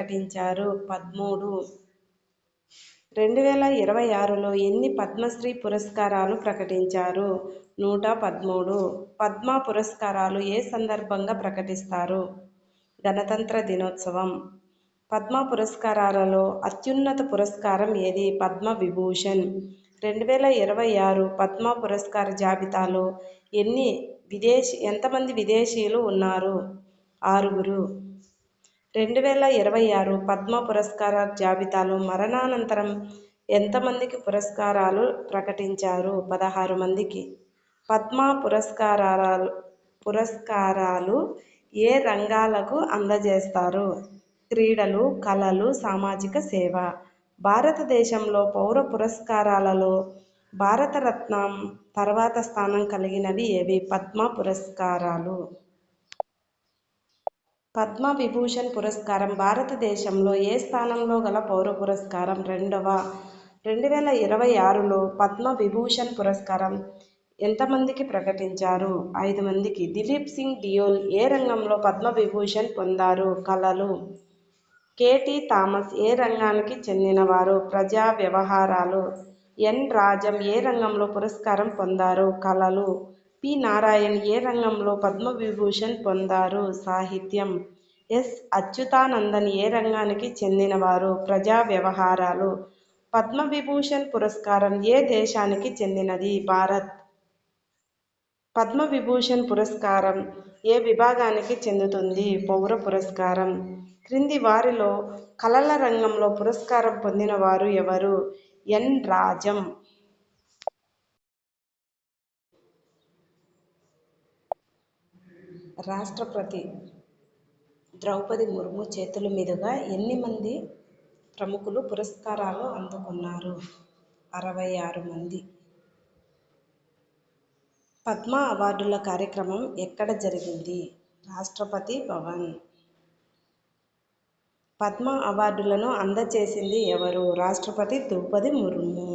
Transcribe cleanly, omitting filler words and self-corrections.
ప్రకటించారు? 13. 2026లో ఎన్ని పద్మశ్రీ పురస్కారాలు ప్రకటించారు? 113. పద్మ పురస్కారాలు ఏ సందర్భంగా ప్రకటిస్తారు? గణతంత్ర దినోత్సవం. పద్మ పురస్కారాలలో అత్యున్నత పురస్కారం ఏది? పద్మ విభూషణ్. 2026 పద్మ పురస్కార జాబితాలో ఎంతమంది విదేశీయులు ఉన్నారు? 6. 2026 పద్మ పురస్కార జాబితాలో మరణానంతరం ఎంతమందికి పురస్కారాలు ప్రకటించారు? 16 మందికి. పద్మ పురస్కారాలు ఏ రంగాలకు అందజేస్తారు? క్రీడలు, కళలు, సామాజిక సేవ. భారతదేశంలో పౌర పురస్కారాలలో భారతరత్నం తర్వాత స్థానం కలిగినవి ఏవి? పద్మ పురస్కారాలు. పద్మ విభూషణ్ పురస్కారం భారతదేశంలో ఏ స్థానంలో గల పౌర పురస్కారం? 2వ. 2026లో పద్మ విభూషణ్ పురస్కారం ఎంతమందికి ప్రకటించారు? 5 మందికి. దిలీప్ సింగ్ డియోల్ ఏ రంగంలో పద్మ విభూషణ్ పొందారు? కళలు. కె.టి. థామస్ ఏ రంగానికి చెందినవారు? ప్రజా వ్యవహారాలు. ఎన్. రాజం ఏ రంగంలో పురస్కారం పొందారు? కళలు. పి. నారాయణ్ ఏ రంగంలో పద్మ విభూషణ్ పొందారు? సాహిత్యం. ఎస్. అచ్యుతానందన్ ఏ రంగానికి చెందినవారు? ప్రజా వ్యవహారాలు. పద్మ విభూషణ్ పురస్కారం ఏ దేశానికి చెందినది? భారత్. పద్మ విభూషణ్ పురస్కారం ఏ విభాగానికి చెందుతుంది? పౌర పురస్కారం. క్రింది వారిలో కళల రంగంలో పురస్కారం పొందినవారు ఎవరు? ఎన్. రాజం. రాష్ట్రపతి ద్రౌపది ముర్ము చేతుల మీదుగా ఎన్ని మంది ప్రముఖులు పురస్కారాలు అందుకున్నారు? 66 మంది. పద్మ అవార్డుల కార్యక్రమం ఎక్కడ జరిగింది? రాష్ట్రపతి భవన్. పద్మ అవార్డులను అందజేసింది ఎవరు? రాష్ట్రపతి ద్రౌపది ముర్ము.